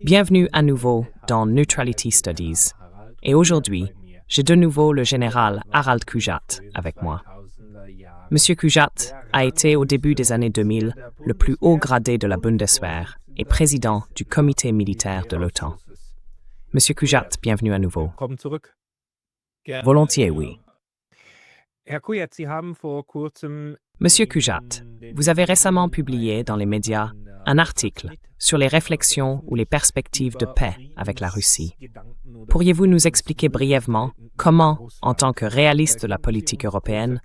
Bienvenue à nouveau dans Neutrality Studies. Et aujourd'hui, j'ai de nouveau le général Harald Kujat avec moi. Monsieur Kujat a été au début des années 2000 le plus haut gradé de la Bundeswehr et président du comité militaire de l'OTAN. Monsieur Kujat, bienvenue à nouveau. Volontiers, oui. Monsieur Kujat, vous avez récemment publié dans les médias un article sur les réflexions ou les perspectives de paix avec la Russie. Pourriez-vous nous expliquer brièvement comment, en tant que réaliste de la politique européenne,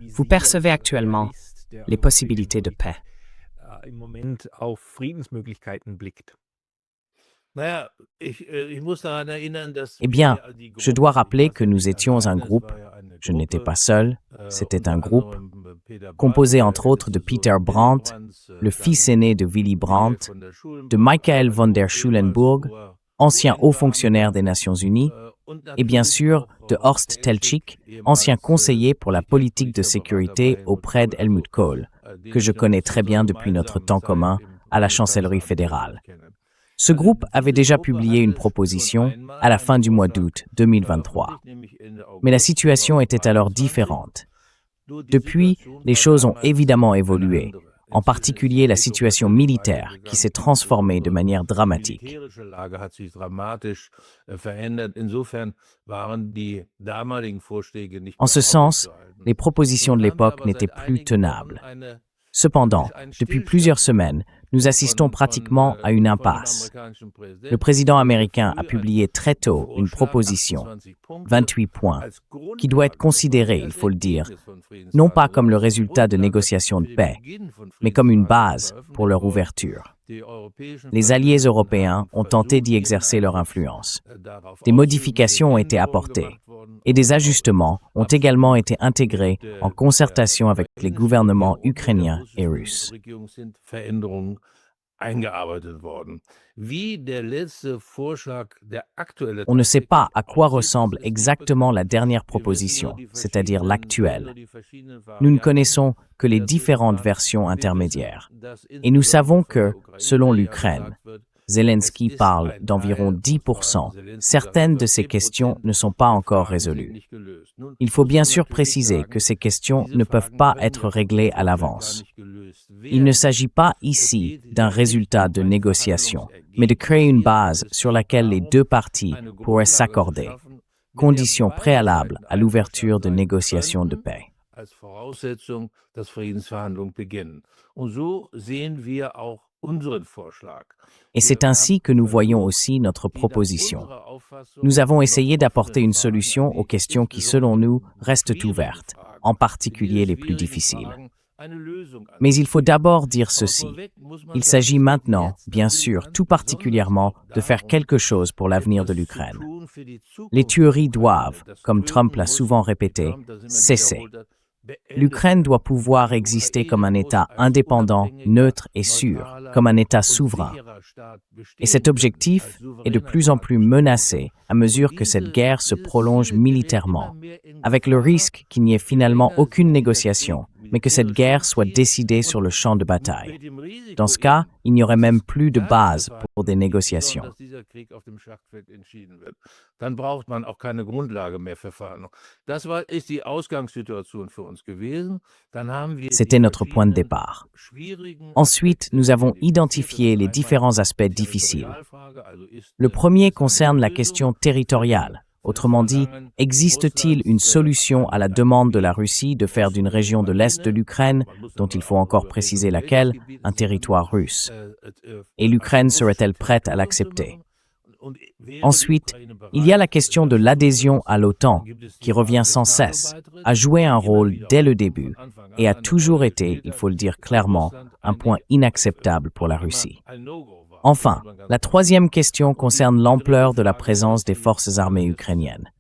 vous percevez actuellement les possibilités de paix? Eh bien, je dois rappeler que nous étions un groupe, je n'étais pas seul, c'était un groupe, composé entre autres de Peter Brandt, le fils aîné de Willy Brandt, de Michael von der Schulenburg, ancien haut fonctionnaire des Nations Unies, et bien sûr de Horst Teltschik, ancien conseiller pour la politique de sécurité auprès d'Helmut Kohl, que je connais très bien depuis notre temps commun à la chancellerie fédérale. Ce groupe avait déjà publié une proposition à la fin du mois d'août 2023. Mais la situation était alors différente. Depuis, les choses ont évidemment évolué, en particulier la situation militaire qui s'est transformée de manière dramatique. En ce sens, les propositions de l'époque n'étaient plus tenables. Cependant, depuis plusieurs semaines, nous assistons pratiquement à une impasse. Le président américain a publié très tôt une proposition, 28 points, qui doit être considérée, il faut le dire, non pas comme le résultat de négociations de paix, mais comme une base pour leur ouverture. Les alliés européens ont tenté d'y exercer leur influence. Des modifications ont été apportées et des ajustements ont également été intégrés en concertation avec les gouvernements ukrainiens et russes. On ne sait pas à quoi ressemble exactement la dernière proposition, c'est-à-dire l'actuelle. Nous ne connaissons que les différentes versions intermédiaires. Et nous savons que, selon l'Ukraine, Zelensky parle d'environ 10%. Certaines de ces questions ne sont pas encore résolues. Il faut bien sûr préciser que ces questions ne peuvent pas être réglées à l'avance. Il ne s'agit pas ici d'un résultat de négociation, mais de créer une base sur laquelle les deux parties pourraient s'accorder, condition préalable à l'ouverture de négociations de paix. Et c'est ainsi que nous voyons aussi notre proposition. Nous avons essayé d'apporter une solution aux questions qui, selon nous, restent ouvertes, en particulier les plus difficiles. Mais il faut d'abord dire ceci. Il s'agit maintenant, bien sûr, tout particulièrement, de faire quelque chose pour l'avenir de l'Ukraine. Les tueries doivent, comme Trump l'a souvent répété, cesser. L'Ukraine doit pouvoir exister comme un État indépendant, neutre et sûr, comme un État souverain. Et cet objectif est de plus en plus menacé à mesure que cette guerre se prolonge militairement, avec le risque qu'il n'y ait finalement aucune négociation, mais que cette guerre soit décidée sur le champ de bataille. Dans ce cas, il n'y aurait même plus de base pour des négociations. C'était notre point de départ. Ensuite, nous avons identifié les différents aspects difficiles. Le premier concerne la question territoriale. Autrement dit, existe-t-il une solution à la demande de la Russie de faire d'une région de l'Est de l'Ukraine, dont il faut encore préciser laquelle, un territoire russe? Et l'Ukraine serait-elle prête à l'accepter? Ensuite, il y a la question de l'adhésion à l'OTAN, qui revient sans cesse, a joué un rôle dès le début, et a toujours été, il faut le dire clairement, un point inacceptable pour la Russie. Enfin, la troisième question concerne l'ampleur de la présence des forces armées ukrainiennes.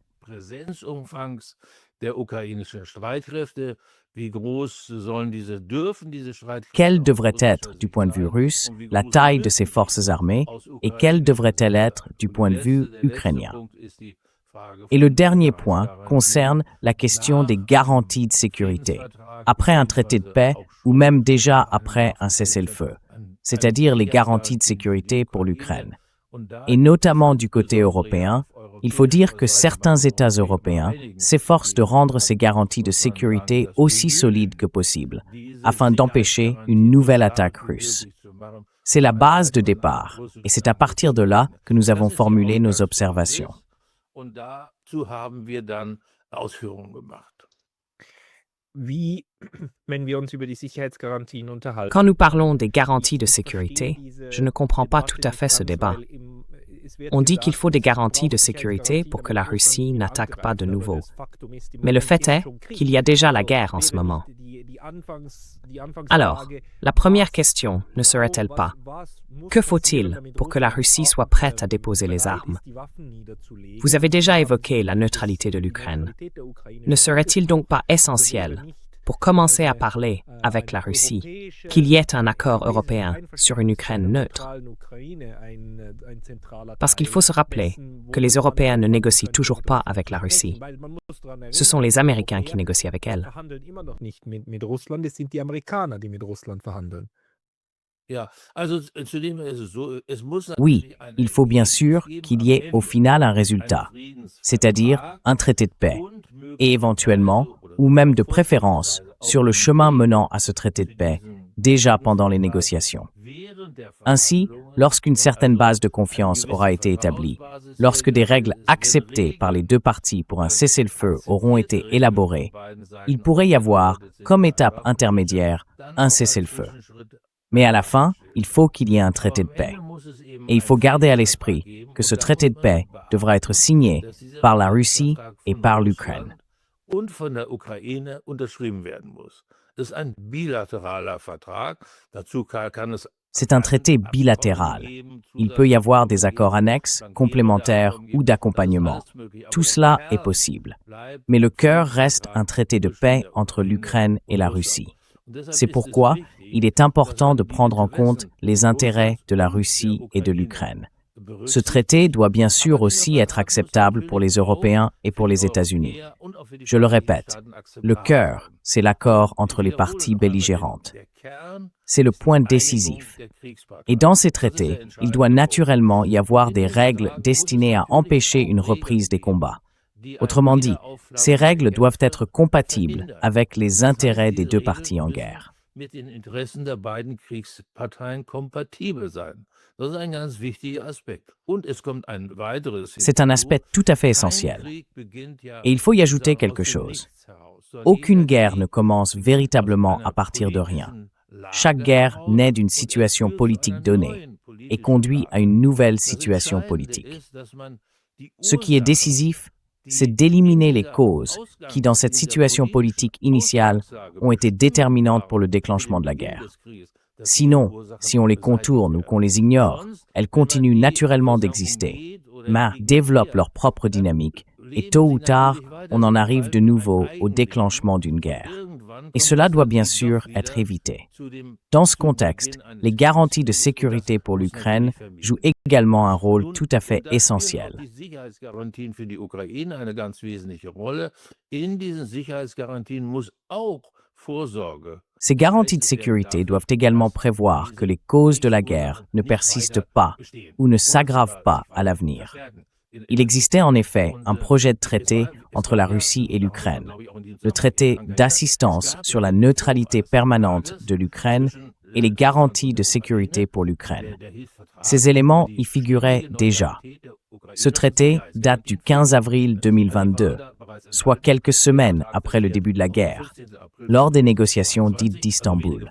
Quelle devrait être, du point de vue russe, la taille de ces forces armées et quelle devrait-elle être du point de vue ukrainien? Et le dernier point concerne la question des garanties de sécurité, après un traité de paix ou même déjà après un cessez-le-feu. c'est-à-dire les garanties de sécurité pour l'Ukraine. Et notamment du côté européen, il faut dire que certains États européens s'efforcent de rendre ces garanties de sécurité aussi solides que possible, afin d'empêcher une nouvelle attaque russe. C'est la base de départ, et c'est à partir de là que nous avons formulé nos observations. Quand nous parlons des garanties de sécurité, je ne comprends pas tout à fait ce débat. On dit qu'il faut des garanties de sécurité pour que la Russie n'attaque pas de nouveau. Mais le fait est qu'il y a déjà la guerre en ce moment. Alors, la première question ne serait-elle pas « Que faut-il pour que la Russie soit prête à déposer les armes ?» Vous avez déjà évoqué la neutralité de l'Ukraine. Ne serait-il donc pas essentiel, pour commencer à parler avec la Russie, qu'il y ait un accord européen sur une Ukraine neutre? Parce qu'il faut se rappeler que les Européens ne négocient toujours pas avec la Russie. Ce sont les Américains qui négocient avec elle. Oui, il faut bien sûr qu'il y ait au final un résultat, c'est-à-dire un traité de paix, et éventuellement, ou même de préférence, sur le chemin menant à ce traité de paix, déjà pendant les négociations. Ainsi, lorsqu'une certaine base de confiance aura été établie, lorsque des règles acceptées par les deux parties pour un cessez-le-feu auront été élaborées, il pourrait y avoir, comme étape intermédiaire, un cessez-le-feu. Mais à la fin, il faut qu'il y ait un traité de paix. Et il faut garder à l'esprit que ce traité de paix devra être signé par la Russie et par l'Ukraine. C'est un traité bilatéral. Il peut y avoir des accords annexes, complémentaires ou d'accompagnement. Tout cela est possible. Mais le cœur reste un traité de paix entre l'Ukraine et la Russie. C'est pourquoi il est important de prendre en compte les intérêts de la Russie et de l'Ukraine. Ce traité doit bien sûr aussi être acceptable pour les Européens et pour les États-Unis. Je le répète, le cœur, c'est l'accord entre les parties belligérantes. C'est le point décisif. Et dans ces traités, il doit naturellement y avoir des règles destinées à empêcher une reprise des combats. Autrement dit, ces règles doivent être compatibles avec les intérêts des deux parties en guerre. C'est un aspect tout à fait essentiel. Et il faut y ajouter quelque chose. Aucune guerre ne commence véritablement à partir de rien. Chaque guerre naît d'une situation politique donnée et conduit à une nouvelle situation politique. Ce qui est décisif, c'est d'éliminer les causes qui, dans cette situation politique initiale, ont été déterminantes pour le déclenchement de la guerre. Sinon, si on les contourne ou qu'on les ignore, elles continuent naturellement d'exister, mais développent leur propre dynamique, et tôt ou tard, on en arrive de nouveau au déclenchement d'une guerre. Et cela doit bien sûr être évité. Dans ce contexte, les garanties de sécurité pour l'Ukraine jouent également un rôle tout à fait essentiel. Ces garanties de sécurité doivent également prévoir que les causes de la guerre ne persistent pas ou ne s'aggravent pas à l'avenir. Il existait en effet un projet de traité entre la Russie et l'Ukraine, le traité d'assistance sur la neutralité permanente de l'Ukraine et les garanties de sécurité pour l'Ukraine. Ces éléments y figuraient déjà. Ce traité date du 15 avril 2022, soit quelques semaines après le début de la guerre, lors des négociations dites d'Istanbul.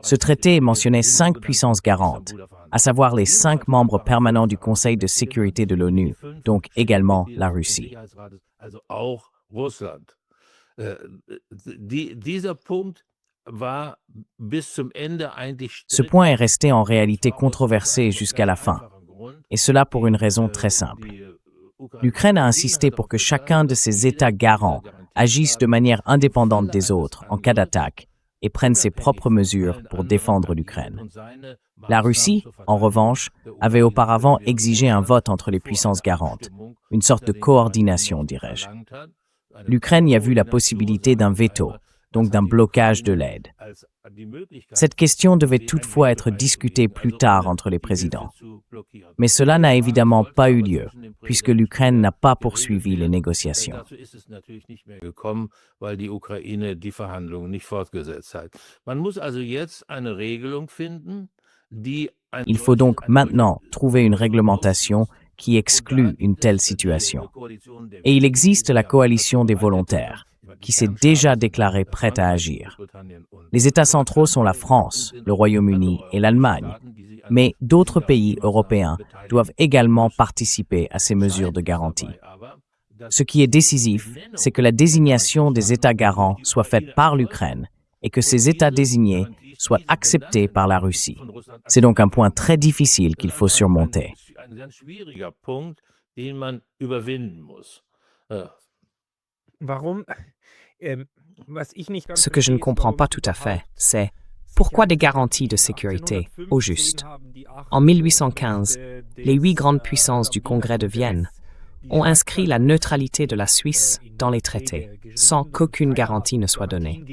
Ce traité mentionnait 5 puissances garantes, à savoir les 5 membres permanents du Conseil de sécurité de l'ONU, donc également la Russie. Ce point est resté en réalité controversé jusqu'à la fin, et cela pour une raison très simple. L'Ukraine a insisté pour que chacun de ses États garants agisse de manière indépendante des autres en cas d'attaque et prenne ses propres mesures pour défendre l'Ukraine. La Russie, en revanche, avait auparavant exigé un vote entre les puissances garantes, une sorte de coordination, dirais-je. L'Ukraine y a vu la possibilité d'un veto, donc d'un blocage de l'aide. Cette question devait toutefois être discutée plus tard entre les présidents. Mais cela n'a évidemment pas eu lieu, puisque l'Ukraine n'a pas poursuivi les négociations. Il faut donc maintenant trouver une réglementation qui exclut une telle situation. Et il existe la coalition des volontaires, qui s'est déjà déclarée prête à agir. Les États centraux sont la France, le Royaume-Uni et l'Allemagne, mais d'autres pays européens doivent également participer à ces mesures de garantie. Ce qui est décisif, c'est que la désignation des États garants soit faite par l'Ukraine et que ces États désignés soient acceptés par la Russie. C'est donc un point très difficile qu'il faut surmonter. Ce que je ne comprends pas tout à fait, c'est pourquoi des garanties de sécurité, au juste. En 1815, les 8 grandes puissances du Congrès de Vienne ont inscrit la neutralité de la Suisse dans les traités, sans qu'aucune garantie ne soit donnée.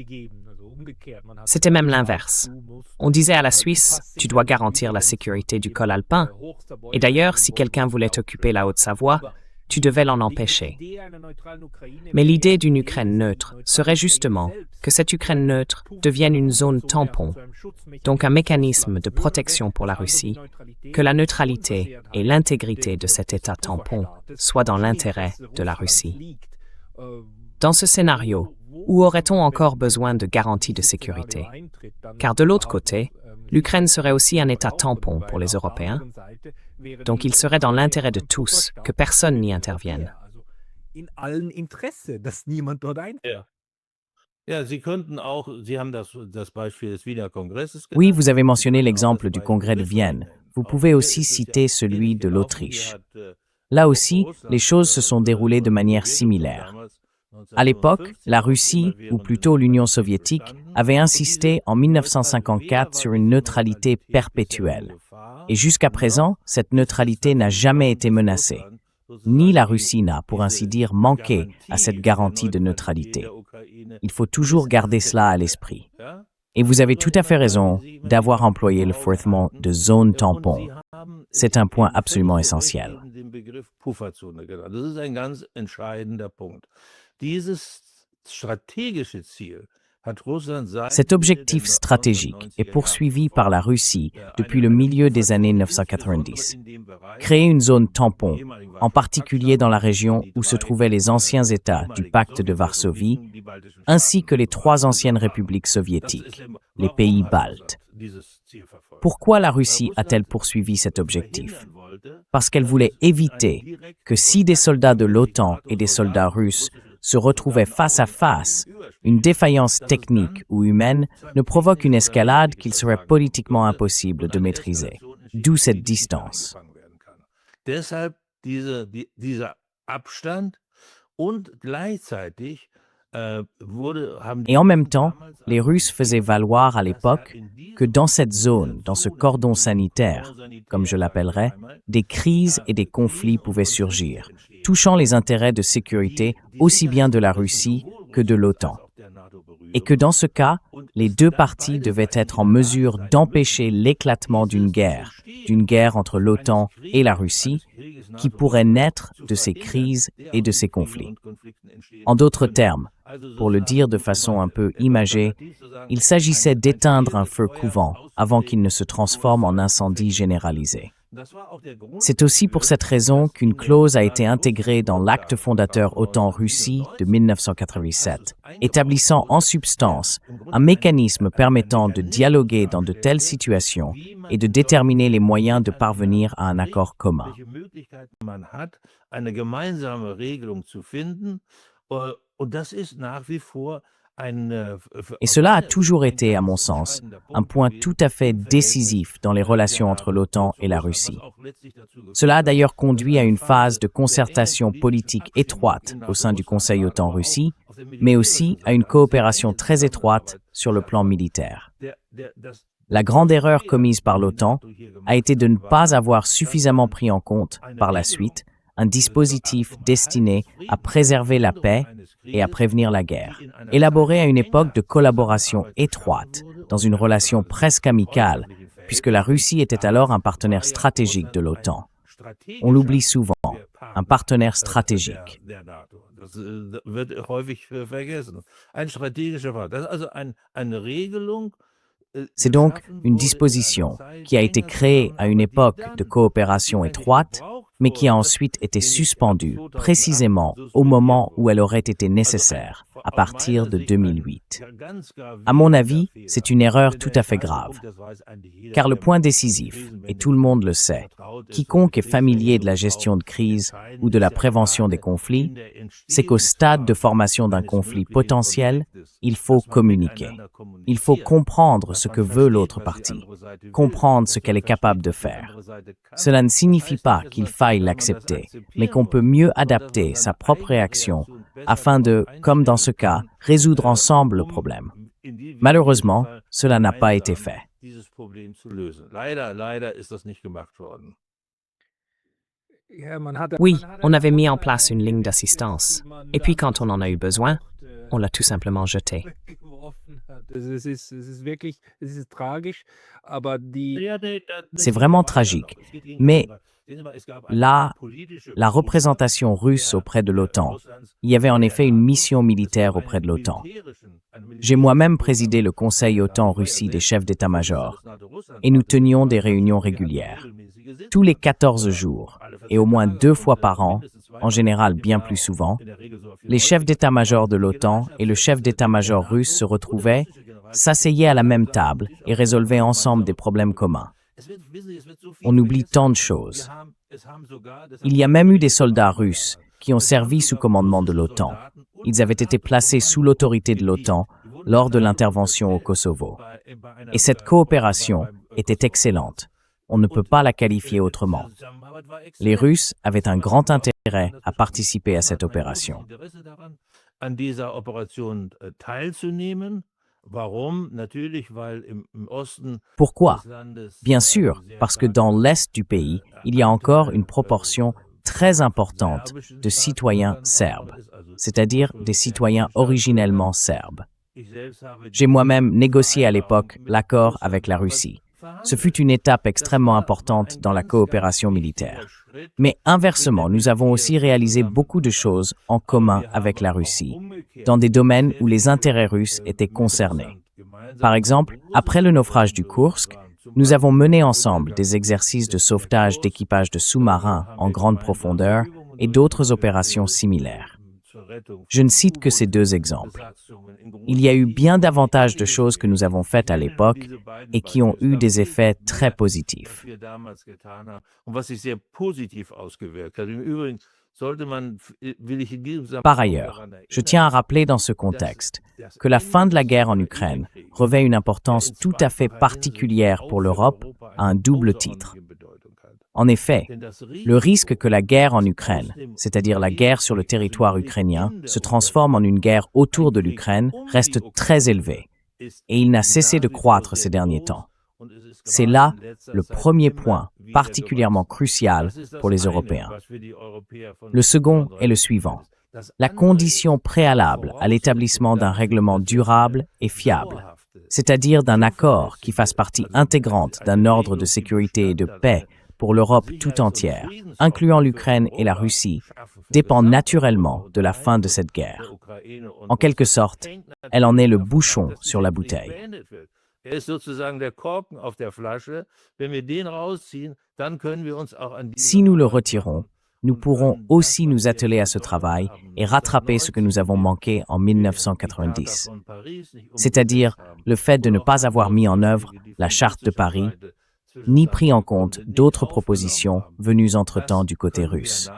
C'était même l'inverse. On disait à la Suisse, tu dois garantir la sécurité du col alpin. Et d'ailleurs, si quelqu'un voulait occuper la Haute-Savoie, tu devais l'en empêcher. Mais l'idée d'une Ukraine neutre serait justement que cette Ukraine neutre devienne une zone tampon, donc un mécanisme de protection pour la Russie, que la neutralité et l'intégrité de cet État tampon soient dans l'intérêt de la Russie. Dans ce scénario, où aurait-on encore besoin de garanties de sécurité? Car de l'autre côté, l'Ukraine serait aussi un État tampon pour les Européens, donc il serait dans l'intérêt de tous que personne n'y intervienne. Oui, vous avez mentionné l'exemple du Congrès de Vienne. Vous pouvez aussi citer celui de l'Autriche. Là aussi, les choses se sont déroulées de manière similaire. À l'époque, la Russie, ou plutôt l'Union soviétique, avait insisté en 1954 sur une neutralité perpétuelle. Et jusqu'à présent, cette neutralité n'a jamais été menacée. Ni la Russie n'a, pour ainsi dire, manqué à cette garantie de neutralité. Il faut toujours garder cela à l'esprit. Et vous avez tout à fait raison d'avoir employé le fortement de zone tampon. C'est un point absolument essentiel. Cet objectif stratégique est poursuivi par la Russie depuis le milieu des années 1990. Créer une zone tampon, en particulier dans la région où se trouvaient les anciens États du pacte de Varsovie, ainsi que les 3 anciennes républiques soviétiques, les pays baltes. Pourquoi la Russie a-t-elle poursuivi cet objectif? Parce qu'elle voulait éviter que si des soldats de l'OTAN et des soldats russes se retrouvaient face à face, une défaillance technique ou humaine ne provoque une escalade qu'il serait politiquement impossible de maîtriser. D'où cette distance. Et en même temps, les Russes faisaient valoir à l'époque que dans cette zone, dans ce cordon sanitaire, comme je l'appellerais, des crises et des conflits pouvaient surgir, touchant les intérêts de sécurité aussi bien de la Russie que de l'OTAN. Et que dans ce cas, les 2 parties devaient être en mesure d'empêcher l'éclatement d'une guerre entre l'OTAN et la Russie, qui pourrait naître de ces crises et de ces conflits. En d'autres termes, pour le dire de façon un peu imagée, il s'agissait d'éteindre un feu couvant avant qu'il ne se transforme en incendie généralisé. C'est aussi pour cette raison qu'une clause a été intégrée dans l'acte fondateur OTAN-Russie de 1987, établissant en substance un mécanisme permettant de dialoguer dans de telles situations et de déterminer les moyens de parvenir à un accord commun. Et cela a toujours été, à mon sens, un point tout à fait décisif dans les relations entre l'OTAN et la Russie. Cela a d'ailleurs conduit à une phase de concertation politique étroite au sein du Conseil OTAN-Russie, mais aussi à une coopération très étroite sur le plan militaire. La grande erreur commise par l'OTAN a été de ne pas avoir suffisamment pris en compte, par la suite, un dispositif destiné à préserver la paix et à prévenir la guerre, élaboré à une époque de collaboration étroite, dans une relation presque amicale, puisque la Russie était alors un partenaire stratégique de l'OTAN. On l'oublie souvent, un partenaire stratégique. C'est donc une disposition qui a été créée à une époque de coopération étroite, mais qui a ensuite été suspendue précisément au moment où elle aurait été nécessaire, à partir de 2008. À mon avis, c'est une erreur tout à fait grave, car le point décisif, et tout le monde le sait, quiconque est familier de la gestion de crise ou de la prévention des conflits, c'est qu'au stade de formation d'un conflit potentiel, il faut communiquer. Il faut comprendre ce que veut l'autre partie, comprendre ce qu'elle est capable de faire. Cela ne signifie pas qu'il faille l'accepter, mais qu'on peut mieux adapter sa propre réaction afin de, comme dans ce cas, résoudre ensemble le problème. Malheureusement, cela n'a pas été fait. Oui, on avait mis en place une ligne d'assistance. Et puis quand on en a eu besoin, on l'a tout simplement jetée. C'est vraiment tragique, mais là, la représentation russe auprès de l'OTAN, il y avait en effet une mission militaire auprès de l'OTAN. J'ai moi-même présidé le Conseil OTAN-Russie des chefs d'état-major, et nous tenions des réunions régulières, tous les 14 jours, et au moins 2 fois par an, en général bien plus souvent, les chefs d'état-major de l'OTAN et le chef d'état-major russe se retrouvaient, s'asseyaient à la même table et résolvaient ensemble des problèmes communs. On oublie tant de choses. Il y a même eu des soldats russes qui ont servi sous commandement de l'OTAN. Ils avaient été placés sous l'autorité de l'OTAN lors de l'intervention au Kosovo. Et cette coopération était excellente. On ne peut pas la qualifier autrement. Les Russes avaient un grand intérêt à participer à cette opération. Pourquoi? Bien sûr, parce que dans l'Est du pays, il y a encore une proportion très importante de citoyens serbes, c'est-à-dire des citoyens originellement serbes. J'ai moi-même négocié à l'époque l'accord avec la Russie. Ce fut une étape extrêmement importante dans la coopération militaire. Mais inversement, nous avons aussi réalisé beaucoup de choses en commun avec la Russie, dans des domaines où les intérêts russes étaient concernés. Par exemple, après le naufrage du Kursk, nous avons mené ensemble des exercices de sauvetage d'équipage de sous-marins en grande profondeur et d'autres opérations similaires. Je ne cite que ces 2 exemples. Il y a eu bien davantage de choses que nous avons faites à l'époque et qui ont eu des effets très positifs. Par ailleurs, je tiens à rappeler dans ce contexte que la fin de la guerre en Ukraine revêt une importance tout à fait particulière pour l'Europe à un double titre. En effet, le risque que la guerre en Ukraine, c'est-à-dire la guerre sur le territoire ukrainien, se transforme en une guerre autour de l'Ukraine reste très élevé, et il n'a cessé de croître ces derniers temps. C'est là le premier point particulièrement crucial pour les Européens. Le second est le suivant. La condition préalable à l'établissement d'un règlement durable et fiable, c'est-à-dire d'un accord qui fasse partie intégrante d'un ordre de sécurité et de paix pour l'Europe tout entière, incluant l'Ukraine et la Russie, dépend naturellement de la fin de cette guerre. En quelque sorte, elle en est le bouchon sur la bouteille. Si nous le retirons, nous pourrons aussi nous atteler à ce travail et rattraper ce que nous avons manqué en 1990, c'est-à-dire le fait de ne pas avoir mis en œuvre la Charte de Paris, ni pris en compte d'autres propositions venues entre-temps du côté russe.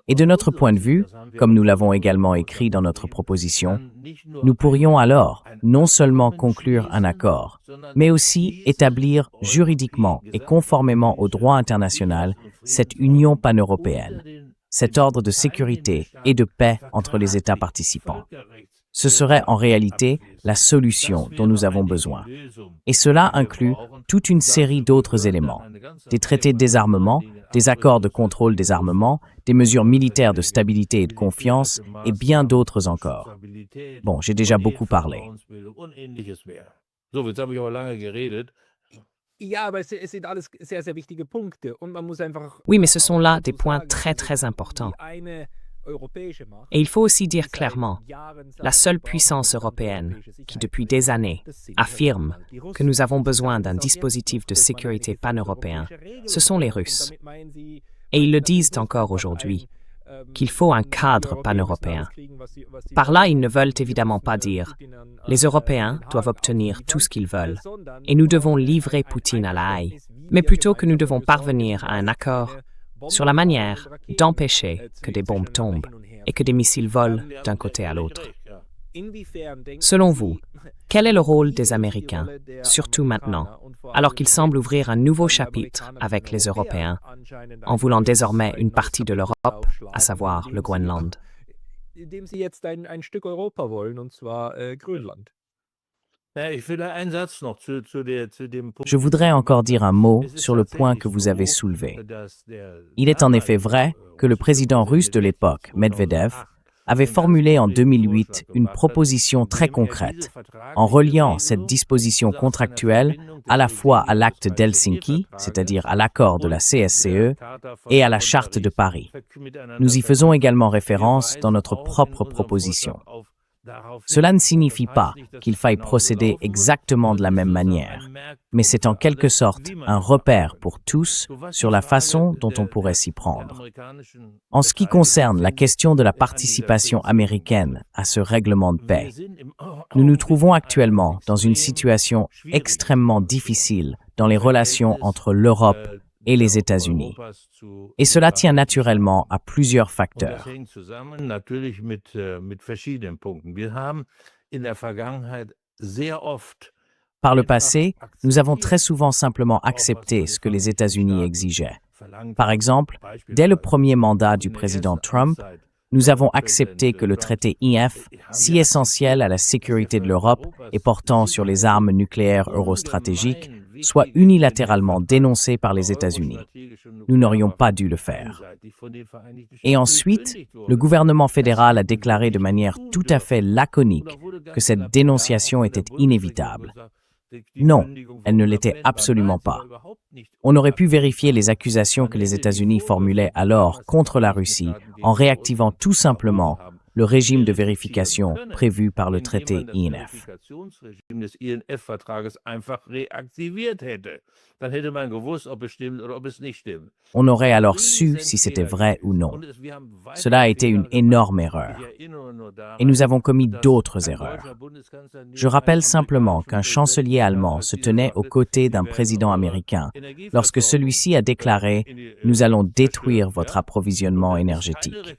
Et de notre point de vue, comme nous l'avons également écrit dans notre proposition, nous pourrions alors non seulement conclure un accord, mais aussi établir juridiquement et conformément au droit international cette union pan-européenne, cet ordre de sécurité et de paix entre les États participants. Ce serait en réalité la solution dont nous avons besoin. Et cela inclut toute une série d'autres éléments. Des traités de désarmement, des accords de contrôle des armements, des mesures militaires de stabilité et de confiance, et bien d'autres encore. Bon, j'ai déjà beaucoup parlé. So, jetzt habe ich aber lange geredet. Ja, aber es sind alles sehr, sehr wichtige Punkte und man muss einfach Oui, mais ce sont là des points très très importants. Et il faut aussi dire clairement, la seule puissance européenne qui depuis des années affirme que nous avons besoin d'un dispositif de sécurité pan-européen, ce sont les Russes. Et ils le disent encore aujourd'hui, qu'il faut un cadre pan-européen. Par là, ils ne veulent évidemment pas dire « les Européens doivent obtenir tout ce qu'ils veulent et nous devons livrer Poutine à la Haye », mais plutôt que nous devons parvenir à un accord sur la manière d'empêcher que des bombes tombent et que des missiles volent d'un côté à l'autre. Selon vous, quel est le rôle des Américains, surtout maintenant, alors qu'ils semblent ouvrir un nouveau chapitre avec les Européens, en voulant désormais une partie de l'Europe, à savoir le Groenland? Indem sie jetzt ein Stück Europa wollen, und zwar Grönland. Je voudrais encore dire un mot sur le point que vous avez soulevé. Il est en effet vrai que le président russe de l'époque, Medvedev, avait formulé en 2008 une proposition très concrète en reliant cette disposition contractuelle à la fois à l'acte d'Helsinki, c'est-à-dire à l'accord de la CSCE, et à la charte de Paris. Nous y faisons également référence dans notre propre proposition. Cela ne signifie pas qu'il faille procéder exactement de la même manière, mais c'est en quelque sorte un repère pour tous sur la façon dont on pourrait s'y prendre. En ce qui concerne la question de la participation américaine à ce règlement de paix, nous nous trouvons actuellement dans une situation extrêmement difficile dans les relations entre l'Europe et les États-Unis. Et cela tient naturellement à plusieurs facteurs. Par le passé, nous avons très souvent simplement accepté ce que les États-Unis exigeaient. Par exemple, dès le premier mandat du président Trump, nous avons accepté que le traité INF, si essentiel à la sécurité de l'Europe et portant sur les armes nucléaires eurostratégiques, soit unilatéralement dénoncé par les États-Unis. Nous n'aurions pas dû le faire. Et ensuite, le gouvernement fédéral a déclaré de manière tout à fait laconique que cette dénonciation était inévitable. Non, elle ne l'était absolument pas. On aurait pu vérifier les accusations que les États-Unis formulaient alors contre la Russie en réactivant tout simplement le régime de vérification prévu par le traité INF. On aurait alors su si c'était vrai ou non. Cela a été une énorme erreur. Et nous avons commis d'autres erreurs. Je rappelle simplement qu'un chancelier allemand se tenait aux côtés d'un président américain lorsque celui-ci a déclaré « Nous allons détruire votre approvisionnement énergétique ».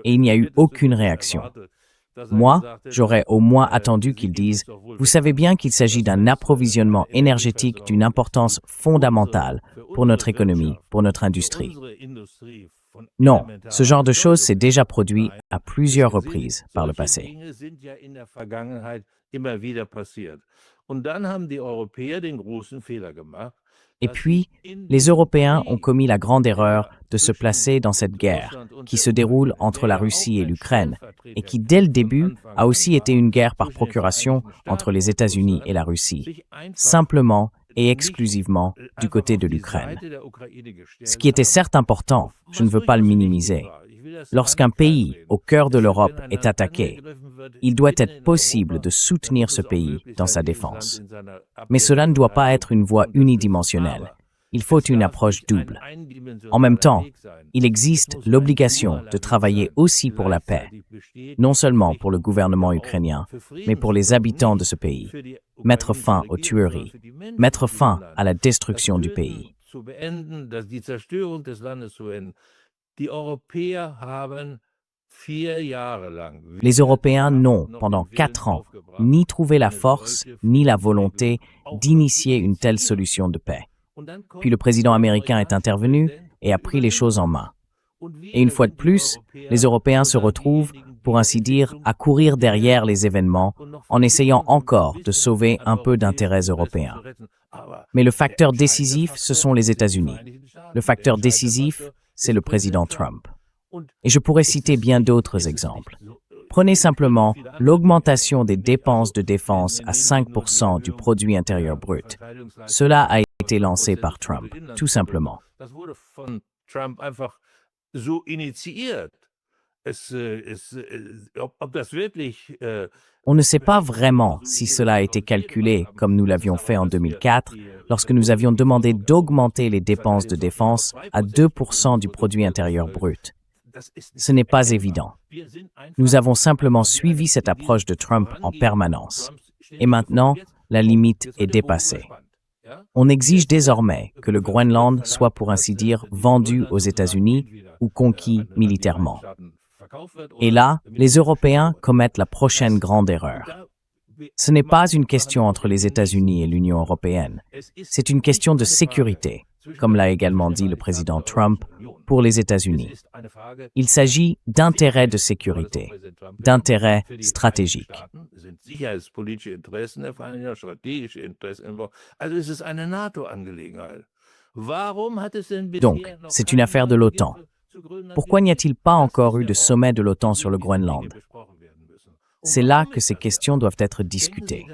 Et il n'y a eu aucune réaction. Moi, j'aurais au moins attendu qu'ils disent « Vous savez bien qu'il s'agit d'un approvisionnement énergétique d'une importance fondamentale pour notre économie, pour notre industrie. » Non, ce genre de choses s'est déjà produit à plusieurs reprises par le passé. Et puis, les Européens ont commis la grande erreur de se placer dans cette guerre qui se déroule entre la Russie et l'Ukraine et qui, dès le début, a aussi été une guerre par procuration entre les États-Unis et la Russie, simplement et exclusivement du côté de l'Ukraine. Ce qui était certes important, je ne veux pas le minimiser. Lorsqu'un pays au cœur de l'Europe est attaqué, il doit être possible de soutenir ce pays dans sa défense. Mais cela ne doit pas être une voie unidimensionnelle. Il faut une approche double. En même temps, il existe l'obligation de travailler aussi pour la paix, non seulement pour le gouvernement ukrainien, mais pour les habitants de ce pays. Mettre fin aux tueries, mettre fin à la destruction du pays. Les Européens n'ont, pendant 4 ans, ni trouvé la force ni la volonté d'initier une telle solution de paix. Puis le président américain est intervenu et a pris les choses en main. Et une fois de plus, les Européens se retrouvent pour ainsi dire, à courir derrière les événements en essayant encore de sauver un peu d'intérêts européens. Mais le facteur décisif, ce sont les États-Unis. Le facteur décisif, c'est le président Trump. Et je pourrais citer bien d'autres exemples. Prenez simplement l'augmentation des dépenses de défense à 5% du produit intérieur brut. Cela a été lancé par Trump, tout simplement. On ne sait pas vraiment si cela a été calculé comme nous l'avions fait en 2004, lorsque nous avions demandé d'augmenter les dépenses de défense à 2% du produit intérieur brut. Ce n'est pas évident. Nous avons simplement suivi cette approche de Trump en permanence. Et maintenant, la limite est dépassée. On exige désormais que le Groenland soit, pour ainsi dire, vendu aux États-Unis ou conquis militairement. Et là, les Européens commettent la prochaine grande erreur. Ce n'est pas une question entre les États-Unis et l'Union européenne. C'est une question de sécurité, comme l'a également dit le président Trump, pour les États-Unis. Il s'agit d'intérêts de sécurité, d'intérêts stratégiques. Donc, c'est une affaire de l'OTAN. Pourquoi n'y a-t-il pas encore eu de sommet de l'OTAN sur le Groenland? C'est là que ces questions doivent être discutées.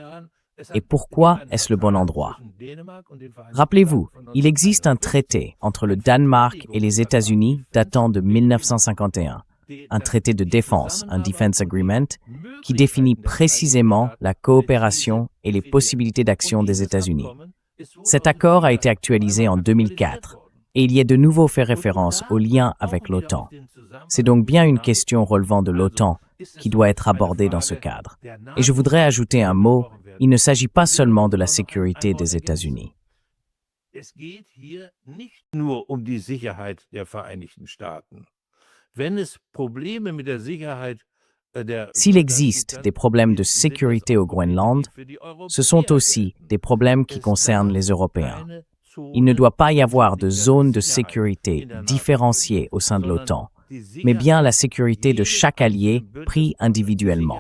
Et pourquoi est-ce le bon endroit? Rappelez-vous, il existe un traité entre le Danemark et les États-Unis datant de 1951, un traité de défense, un Defense Agreement, qui définit précisément la coopération et les possibilités d'action des États-Unis. Cet accord a été actualisé en 2004 et il y a de nouveau fait référence au lien avec l'OTAN. C'est donc bien une question relevant de l'OTAN qui doit être abordée dans ce cadre. Et je voudrais ajouter un mot, il ne s'agit pas seulement de la sécurité des États-Unis. S'il existe des problèmes de sécurité au Groenland, ce sont aussi des problèmes qui concernent les Européens. Il ne doit pas y avoir de zone de sécurité différenciée au sein de l'OTAN, mais bien la sécurité de chaque allié pris individuellement.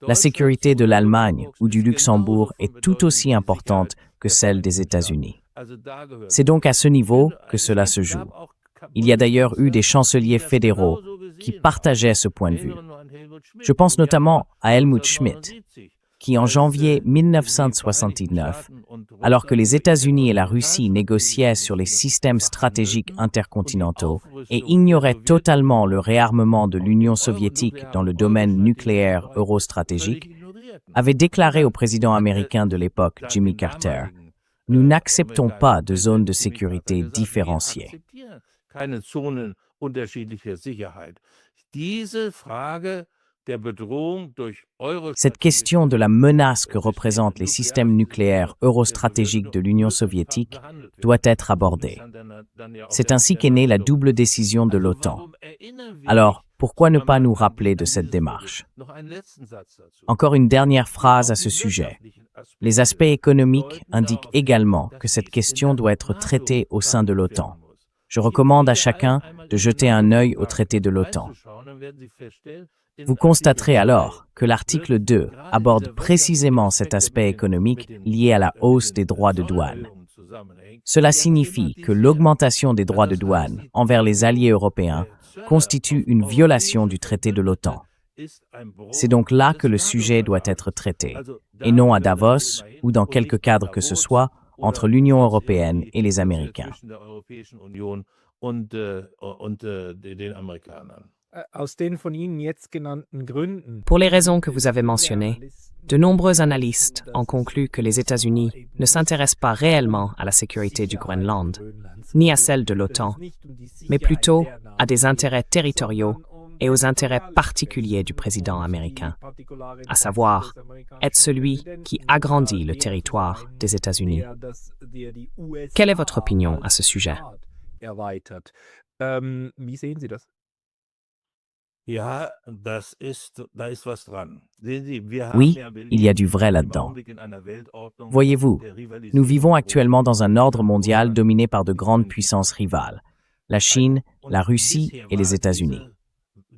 La sécurité de l'Allemagne ou du Luxembourg est tout aussi importante que celle des États-Unis. C'est donc à ce niveau que cela se joue. Il y a d'ailleurs eu des chanceliers fédéraux qui partageaient ce point de vue. Je pense notamment à Helmut Schmidt, qui en janvier 1979, alors que les États-Unis et la Russie négociaient sur les systèmes stratégiques intercontinentaux et ignoraient totalement le réarmement de l'Union soviétique dans le domaine nucléaire eurostratégique, avait déclaré au président américain de l'époque, Jimmy Carter, « Nous n'acceptons pas de zone de sécurité différenciée. » Cette question de la menace que représentent les systèmes nucléaires eurostratégiques de l'Union soviétique doit être abordée. C'est ainsi qu'est née la double décision de l'OTAN. Alors, pourquoi ne pas nous rappeler de cette démarche? Encore une dernière phrase à ce sujet. Les aspects économiques indiquent également que cette question doit être traitée au sein de l'OTAN. Je recommande à chacun de jeter un œil au traité de l'OTAN. Vous constaterez alors que l'article 2 aborde précisément cet aspect économique lié à la hausse des droits de douane. Cela signifie que l'augmentation des droits de douane envers les alliés européens constitue une violation du traité de l'OTAN. C'est donc là que le sujet doit être traité, et non à Davos ou dans quelque cadre que ce soit entre l'Union européenne et les Américains. Pour les raisons que vous avez mentionnées, de nombreux analystes ont conclu que les États-Unis ne s'intéressent pas réellement à la sécurité du Groenland, ni à celle de l'OTAN, mais plutôt à des intérêts territoriaux et aux intérêts particuliers du président américain, à savoir être celui qui agrandit le territoire des États-Unis. Quelle est votre opinion à ce sujet? Oui, il y a du vrai là-dedans. Voyez-vous, nous vivons actuellement dans un ordre mondial dominé par de grandes puissances rivales, la Chine, la Russie et les États-Unis.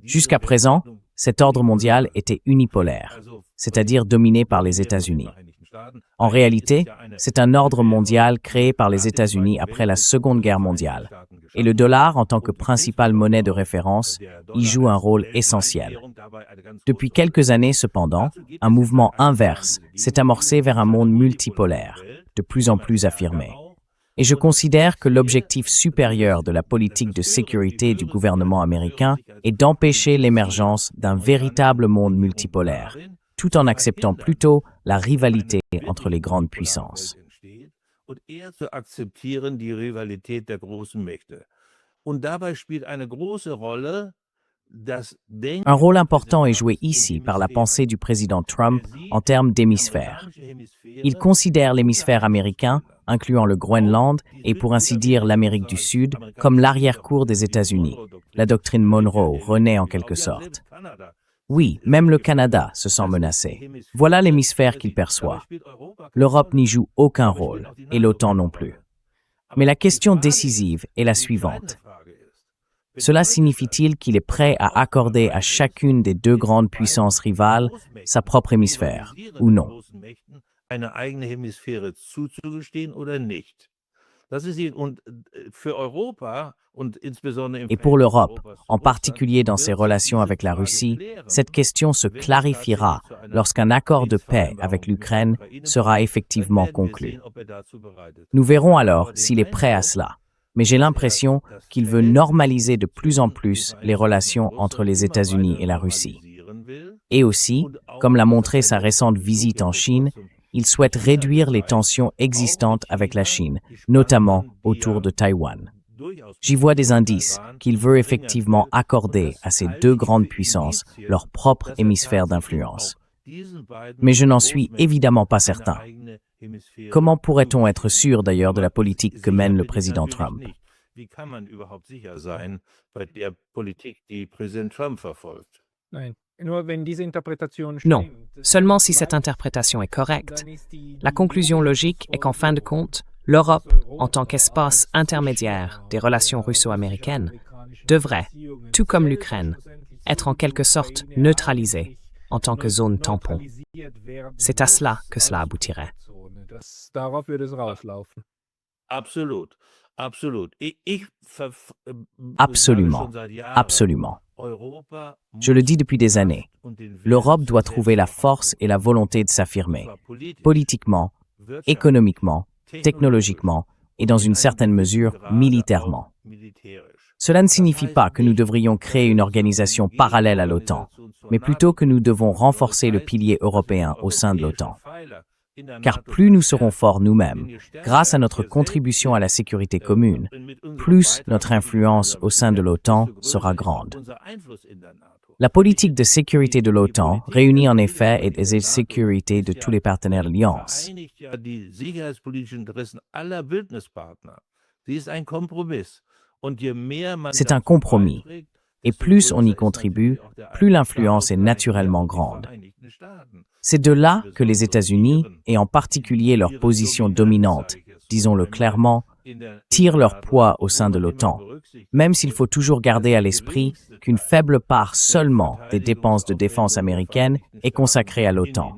Jusqu'à présent, cet ordre mondial était unipolaire, c'est-à-dire dominé par les États-Unis. En réalité, c'est un ordre mondial créé par les États-Unis après la Seconde Guerre mondiale, et le dollar, en tant que principale monnaie de référence, y joue un rôle essentiel. Depuis quelques années, cependant, un mouvement inverse s'est amorcé vers un monde multipolaire, de plus en plus affirmé. Et je considère que l'objectif supérieur de la politique de sécurité du gouvernement américain est d'empêcher l'émergence d'un véritable monde multipolaire, tout en acceptant plutôt la rivalité entre les grandes puissances. Un rôle important est joué ici par la pensée du président Trump en termes d'hémisphère. Il considère l'hémisphère américain, incluant le Groenland et pour ainsi dire l'Amérique du Sud, comme l'arrière-cour des États-Unis. La doctrine Monroe renaît en quelque sorte. Oui, même le Canada se sent menacé. Voilà l'hémisphère qu'il perçoit. L'Europe n'y joue aucun rôle, et l'OTAN non plus. Mais la question décisive est la suivante. Cela signifie-t-il qu'il est prêt à accorder à chacune des deux grandes puissances rivales sa propre hémisphère, ou non? Et pour l'Europe, en particulier dans ses relations avec la Russie, cette question se clarifiera lorsqu'un accord de paix avec l'Ukraine sera effectivement conclu. Nous verrons alors s'il est prêt à cela. Mais j'ai l'impression qu'il veut normaliser de plus en plus les relations entre les États-Unis et la Russie. Et aussi, comme l'a montré sa récente visite en Chine, il souhaite réduire les tensions existantes avec la Chine, notamment autour de Taïwan. J'y vois des indices qu'il veut effectivement accorder à ces deux grandes puissances leur propre hémisphère d'influence. Mais je n'en suis évidemment pas certain. Comment pourrait-on être sûr d'ailleurs de la politique que mène le président Trump? Non, seulement si cette interprétation est correcte. La conclusion logique est qu'en fin de compte, l'Europe, en tant qu'espace intermédiaire des relations russo-américaines, devrait, tout comme l'Ukraine, être en quelque sorte neutralisée en tant que zone tampon. C'est à cela que cela aboutirait. Absolument, absolument. Je le dis depuis des années, l'Europe doit trouver la force et la volonté de s'affirmer, politiquement, économiquement, technologiquement et dans une certaine mesure militairement. Cela ne signifie pas que nous devrions créer une organisation parallèle à l'OTAN, mais plutôt que nous devons renforcer le pilier européen au sein de l'OTAN. Car plus nous serons forts nous-mêmes, grâce à notre contribution à la sécurité commune, plus notre influence au sein de l'OTAN sera grande. La politique de sécurité de l'OTAN réunit en effet les sécurités de tous les partenaires de l'Alliance. C'est un compromis, et plus on y contribue, plus l'influence est naturellement grande. C'est de là que les États-Unis, et en particulier leur position dominante, disons-le clairement, tirent leur poids au sein de l'OTAN, même s'il faut toujours garder à l'esprit qu'une faible part seulement des dépenses de défense américaines est consacrée à l'OTAN.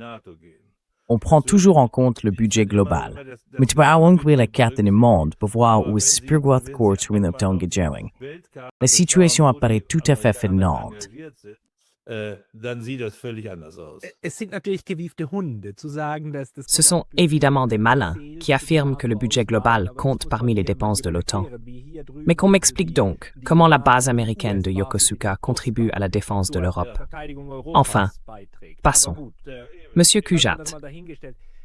On prend toujours en compte le budget global. Mais tu peux avoir la carte du monde pour voir où est Spirgworth Court sur l'OTAN gegangen. La situation apparaît tout à fait étonnante. Ce sont évidemment des malins qui affirment que le budget global compte parmi les dépenses de l'OTAN. Mais qu'on m'explique donc comment la base américaine de Yokosuka contribue à la défense de l'Europe. Enfin, passons. Monsieur Kujat,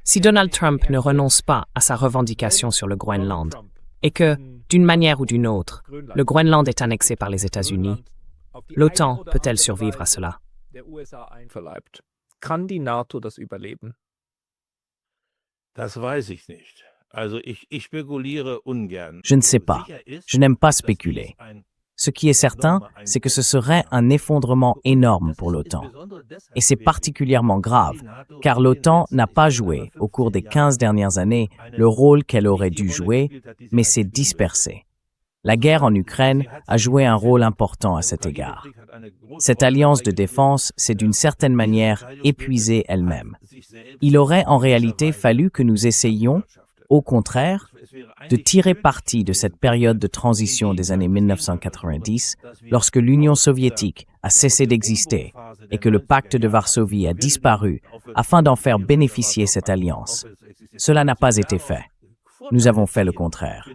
si Donald Trump ne renonce pas à sa revendication sur le Groenland et que, d'une manière ou d'une autre, le Groenland est annexé par les États-Unis, l'OTAN peut-elle survivre à cela? Kann die NATO das überleben? Je ne sais pas. Je n'aime pas spéculer. Ce qui est certain, c'est que ce serait un effondrement énorme pour l'OTAN. Et c'est particulièrement grave, car l'OTAN n'a pas joué, au cours des 15 dernières années, le rôle qu'elle aurait dû jouer, mais s'est dispersée. La guerre en Ukraine a joué un rôle important à cet égard. Cette alliance de défense s'est d'une certaine manière épuisée elle-même. Il aurait en réalité fallu que nous essayions, au contraire, de tirer parti de cette période de transition des années 1990, lorsque l'Union soviétique a cessé d'exister et que le pacte de Varsovie a disparu, afin d'en faire bénéficier cette alliance. Cela n'a pas été fait. Nous avons fait le contraire.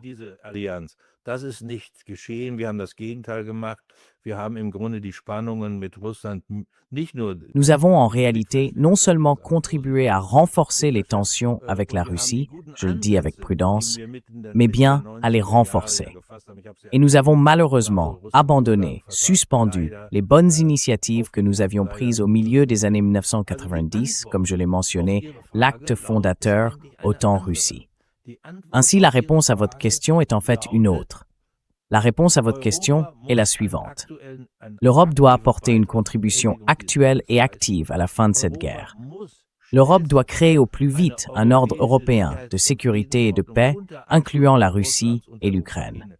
Das ist nicht geschehen. Wir haben das Gegenteil gemacht. Wir haben im Grunde die Spannungen mit Russland nicht nur. Nous avons en réalité non seulement contribué à renforcer les tensions avec la Russie, je le dis avec prudence, mais bien à les renforcer. Et nous avons malheureusement abandonné, suspendu les bonnes initiatives que nous avions prises au milieu des années 1990, comme je l'ai mentionné, l'acte fondateur OTAN-Russie. Ainsi, la réponse à votre question est en fait une autre. La réponse à votre question est la suivante. L'Europe doit apporter une contribution actuelle et active à la fin de cette guerre. L'Europe doit créer au plus vite un ordre européen de sécurité et de paix, incluant la Russie et l'Ukraine.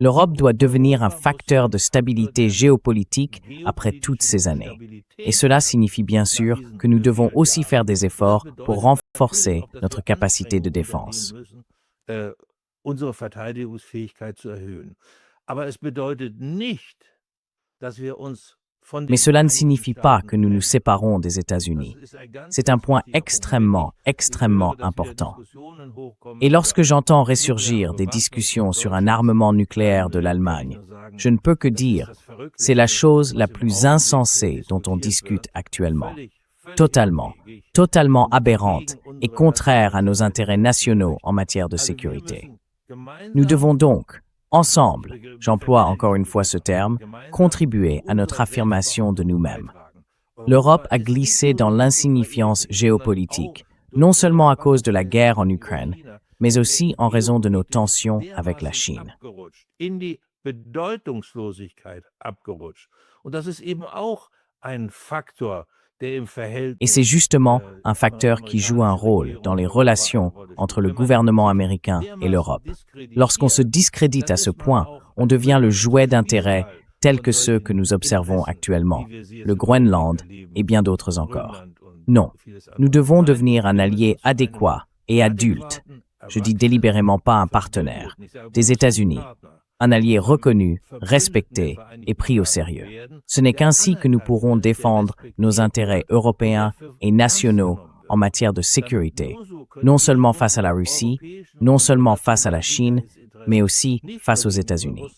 L'Europe doit devenir un facteur de stabilité géopolitique après toutes ces années. Et cela signifie bien sûr que nous devons aussi faire des efforts pour renforcer notre capacité de défense. Unsere Verteidigungsfähigkeit zu erhöhen. Aber es bedeutet nicht, dass wir uns von Mais cela ne signifie pas que nous nous séparons des États-Unis. C'est un point extrêmement important. Et lorsque j'entends ressurgir des discussions sur un armement nucléaire de l'Allemagne, je ne peux que dire, c'est la chose la plus insensée dont on discute actuellement. Totalement aberrante et contraire à nos intérêts nationaux en matière de sécurité. Nous devons donc, ensemble, j'emploie encore une fois ce terme, contribuer à notre affirmation de nous-mêmes. L'Europe a glissé dans l'insignifiance géopolitique, non seulement à cause de la guerre en Ukraine, mais aussi en raison de nos tensions avec la Chine. In die Bedeutungslosigkeit abgerutscht. Und das ist eben auch ein Faktor. Et c'est justement un facteur qui joue un rôle dans les relations entre le gouvernement américain et l'Europe. Lorsqu'on se discrédite à ce point, on devient le jouet d'intérêts tels que ceux que nous observons actuellement, le Groenland et bien d'autres encore. Non, nous devons devenir un allié adéquat et adulte, je dis délibérément pas un partenaire, des États-Unis. Un allié reconnu, respecté et pris au sérieux. Ce n'est qu'ainsi que nous pourrons défendre nos intérêts européens et nationaux en matière de sécurité, non seulement face à la Russie, non seulement face à la Chine, mais aussi face aux États-Unis.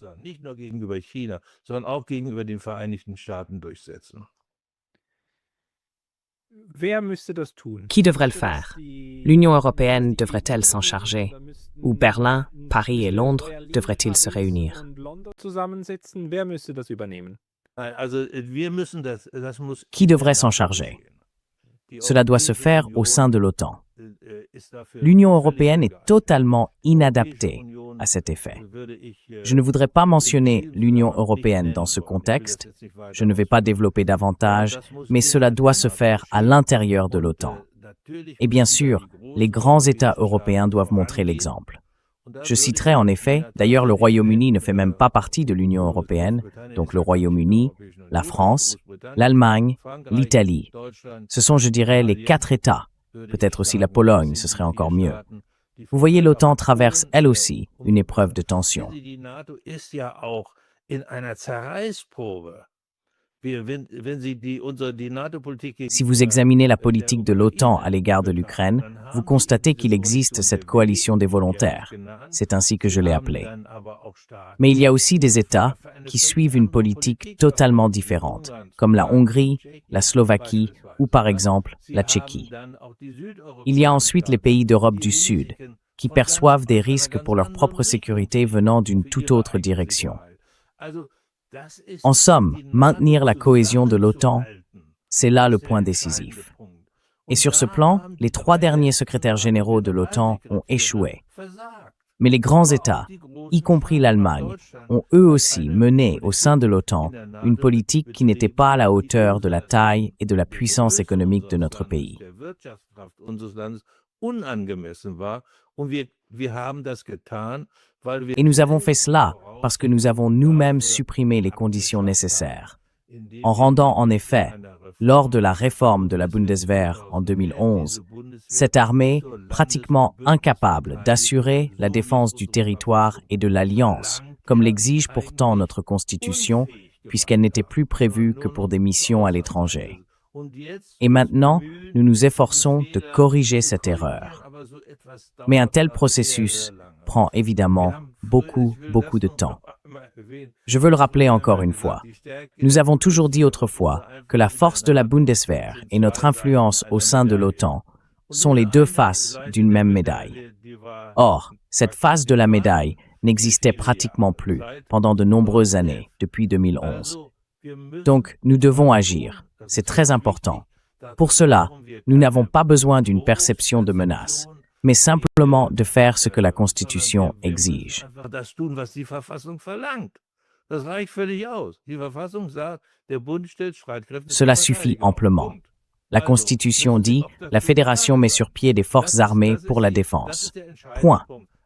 Qui devrait le faire? L'Union européenne devrait-elle s'en charger? Ou Berlin, Paris et Londres devraient-ils se réunir? Qui devrait s'en charger? Cela doit se faire au sein de l'OTAN. L'Union européenne est totalement inadaptée à cet effet. Je ne voudrais pas mentionner l'Union européenne dans ce contexte, je ne vais pas développer davantage, mais cela doit se faire à l'intérieur de l'OTAN. Et bien sûr, les grands États européens doivent montrer l'exemple. Je citerai en effet, d'ailleurs le Royaume-Uni ne fait même pas partie de l'Union européenne, donc le Royaume-Uni, la France, l'Allemagne, l'Italie. Ce sont, je dirais, les 4 États. Peut-être aussi la Pologne, ce serait encore mieux. Vous voyez, l'OTAN traverse elle aussi une épreuve de tension. Si vous examinez la politique de l'OTAN à l'égard de l'Ukraine, vous constatez qu'il existe cette coalition des volontaires. C'est ainsi que je l'ai appelée. Mais il y a aussi des États qui suivent une politique totalement différente, comme la Hongrie, la Slovaquie ou par exemple la Tchéquie. Il y a ensuite les pays d'Europe du Sud, qui perçoivent des risques pour leur propre sécurité venant d'une toute autre direction. En somme, maintenir la cohésion de l'OTAN, c'est là le point décisif. Et sur ce plan, les 3 derniers secrétaires généraux de l'OTAN ont échoué. Mais les grands États, y compris l'Allemagne, ont eux aussi mené au sein de l'OTAN une politique qui n'était pas à la hauteur de la taille et de la puissance économique de notre pays. Wir haben das getan, Et nous avons fait cela parce que nous avons nous-mêmes supprimé les conditions nécessaires. En rendant en effet, lors de la réforme de la Bundeswehr en 2011, cette armée pratiquement incapable d'assurer la défense du territoire et de l'alliance, comme l'exige pourtant notre Constitution, puisqu'elle n'était plus prévue que pour des missions à l'étranger. Et maintenant, nous nous efforçons de corriger cette erreur. Mais un tel processus prend évidemment beaucoup de temps. Je veux le rappeler encore une fois. Nous avons toujours dit autrefois que la force de la Bundeswehr et notre influence au sein de l'OTAN sont les deux faces d'une même médaille. Or, cette face de la médaille n'existait pratiquement plus pendant de nombreuses années, depuis 2011. Donc, nous devons agir. C'est très important. Pour cela, nous n'avons pas besoin d'une perception de menace, mais simplement de faire ce que la Constitution exige. Cela suffit amplement. La Constitution dit « La Fédération met sur pied des forces armées pour la défense. » Point.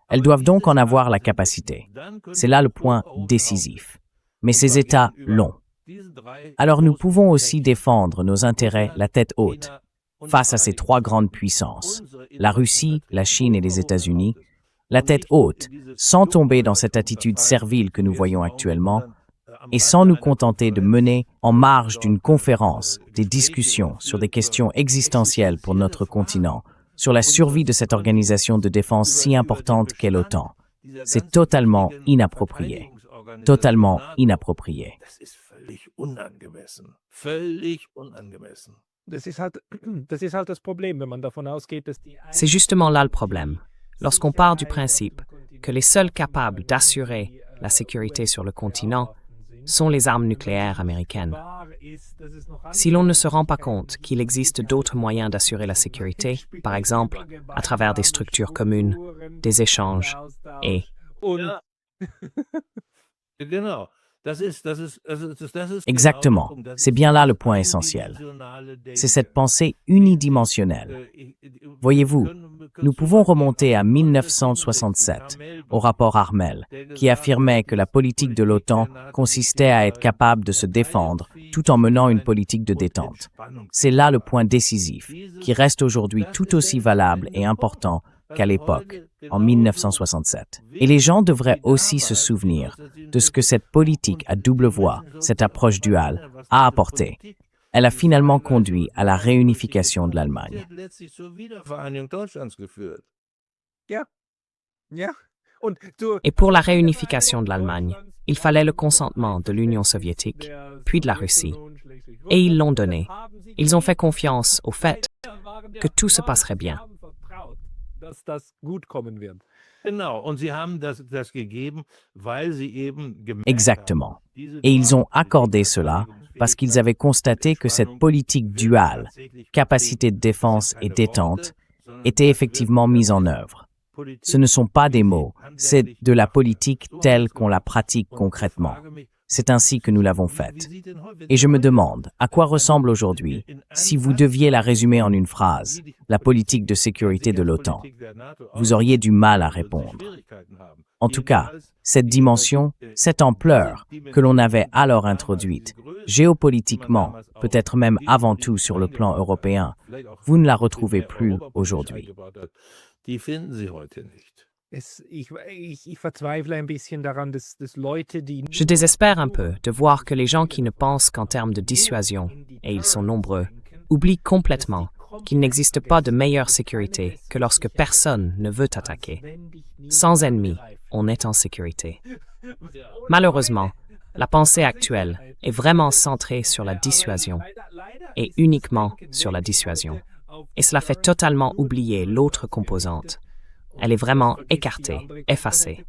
Elles doivent donc en avoir la capacité. C'est là le point décisif. Mais ces États l'ont. Alors nous pouvons aussi défendre nos intérêts la tête haute face à ces trois grandes puissances, la Russie, la Chine et les États-Unis, la tête haute, sans tomber dans cette attitude servile que nous voyons actuellement, et sans nous contenter de mener, en marge d'une conférence, des discussions sur des questions existentielles pour notre continent, sur la survie de cette organisation de défense si importante qu'est l'OTAN. C'est totalement inapproprié. Totalement inapproprié. C'est justement là le problème. Lorsqu'on part du principe que les seuls capables d'assurer la sécurité sur le continent sont les armes nucléaires américaines. Si l'on ne se rend pas compte qu'il existe d'autres moyens d'assurer la sécurité, par exemple à travers des structures communes, des échanges et... Exactement. C'est bien là le point essentiel. C'est cette pensée unidimensionnelle. Voyez-vous, nous pouvons remonter à 1967, au rapport Harmel, qui affirmait que la politique de l'OTAN consistait à être capable de se défendre tout en menant une politique de détente. C'est là le point décisif, qui reste aujourd'hui tout aussi valable et important qu'à l'époque, en 1967. Et les gens devraient aussi se souvenir de ce que cette politique à double voie, cette approche duale, a apporté. Elle a finalement conduit à la réunification de l'Allemagne. Et pour la réunification de l'Allemagne, il fallait le consentement de l'Union soviétique, puis de la Russie. Et ils l'ont donné. Ils ont fait confiance au fait que tout se passerait bien. Exactement. Et ils ont accordé cela parce qu'ils avaient constaté que cette politique duale, capacité de défense et détente, était effectivement mise en œuvre. Ce ne sont pas des mots, c'est de la politique telle qu'on la pratique concrètement. C'est ainsi que nous l'avons faite. Et je me demande, à quoi ressemble aujourd'hui, si vous deviez la résumer en une phrase, la politique de sécurité de l'OTAN? Vous auriez du mal à répondre. En tout cas, cette dimension, cette ampleur que l'on avait alors introduite, géopolitiquement, peut-être même avant tout sur le plan européen, vous ne la retrouvez plus aujourd'hui. Je désespère un peu de voir que les gens qui ne pensent qu'en termes de dissuasion, et ils sont nombreux, oublient complètement qu'il n'existe pas de meilleure sécurité que lorsque personne ne veut attaquer. Sans ennemis, on est en sécurité. Malheureusement, la pensée actuelle est vraiment centrée sur la dissuasion, et uniquement sur la dissuasion. Et cela fait totalement oublier l'autre composante. Elle est vraiment écartée, effacée.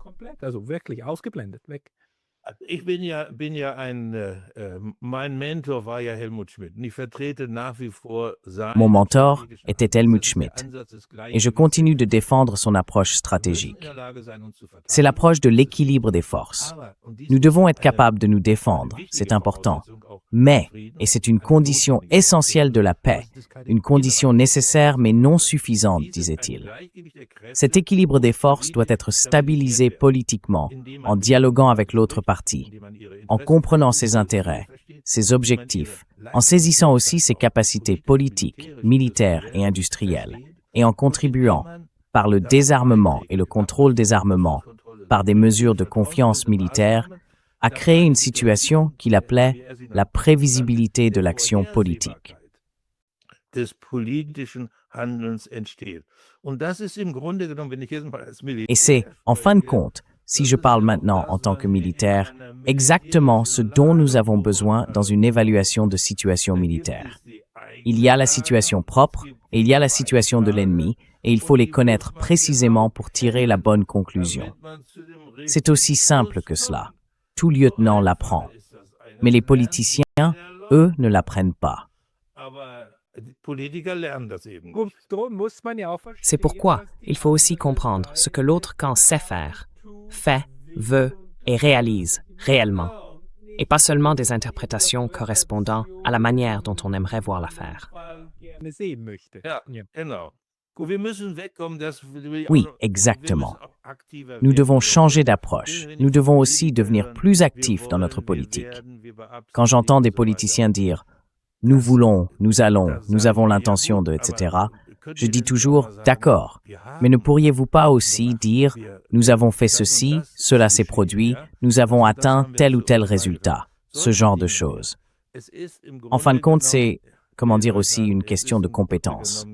Mon mentor était Helmut Schmidt, et je continue de défendre son approche stratégique. C'est l'approche de l'équilibre des forces. Nous devons être capables de nous défendre, c'est important, Mais, et c'est une condition essentielle de la paix, une condition nécessaire mais non suffisante, disait-il. Cet équilibre des forces doit être stabilisé politiquement, en dialoguant avec l'autre partie, en comprenant ses intérêts, ses objectifs, en saisissant aussi ses capacités politiques, militaires et industrielles, et en contribuant, par le désarmement et le contrôle des armements, par des mesures de confiance militaire, à créer une situation qu'il appelait la prévisibilité de l'action politique. Et c'est, en fin de compte, si je parle maintenant en tant que militaire, exactement ce dont nous avons besoin dans une évaluation de situation militaire. Il y a la situation propre et il y a la situation de l'ennemi, et il faut les connaître précisément pour tirer la bonne conclusion. C'est aussi simple que cela. Tout lieutenant l'apprend. Mais les politiciens, eux, ne l'apprennent pas. C'est pourquoi il faut aussi comprendre ce que l'autre camp sait faire, fait, veut et réalise réellement, et pas seulement des interprétations correspondant à la manière dont on aimerait voir l'affaire. Oui, exactement. Nous devons changer d'approche. Nous devons aussi devenir plus actifs dans notre politique. Quand j'entends des politiciens dire « nous voulons, nous allons, nous avons l'intention de, etc. », je dis toujours « d'accord, mais ne pourriez-vous pas aussi dire « nous avons fait ceci, cela s'est produit, nous avons atteint tel ou tel résultat », ce genre de choses. En fin de compte, c'est, comment dire aussi, une question de compétence.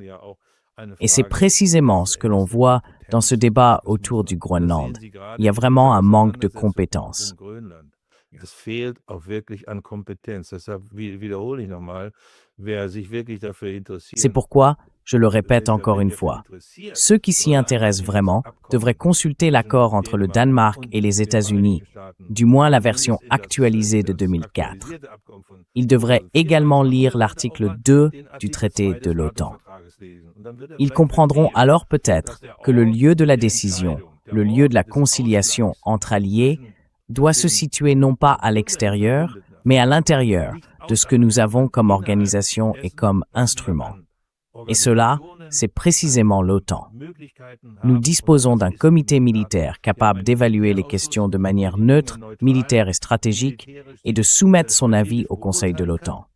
Et c'est précisément ce que l'on voit dans ce débat autour du Groenland. Il y a vraiment un manque de compétences. C'est pourquoi, je le répète encore une fois, ceux qui s'y intéressent vraiment devraient consulter l'accord entre le Danemark et les États-Unis, du moins la version actualisée de 2004. Ils devraient également lire l'article 2 du traité de l'OTAN. Ils comprendront alors peut-être que le lieu de la décision, le lieu de la conciliation entre alliés, doit se situer non pas à l'extérieur, mais à l'intérieur de ce que nous avons comme organisation et comme instrument. Et cela, c'est précisément l'OTAN. Nous disposons d'un comité militaire capable d'évaluer les questions de manière neutre, militaire et stratégique, et de soumettre son avis au Conseil de l'OTAN.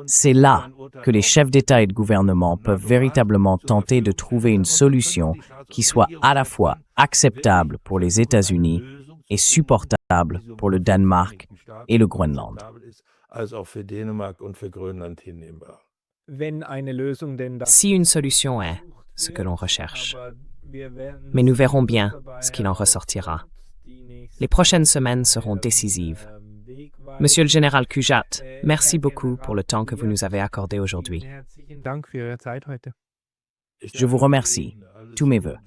C'est là que les chefs d'État et de gouvernement peuvent véritablement tenter de trouver une solution qui soit à la fois acceptable pour les États-Unis et supportable pour le Danemark et le Groenland. Si une solution est ce que l'on recherche. Mais nous verrons bien ce qu'il en ressortira. Les prochaines semaines seront décisives. Monsieur le général Kujat, merci beaucoup pour le temps que vous nous avez accordé aujourd'hui. Je vous remercie. Tous mes vœux.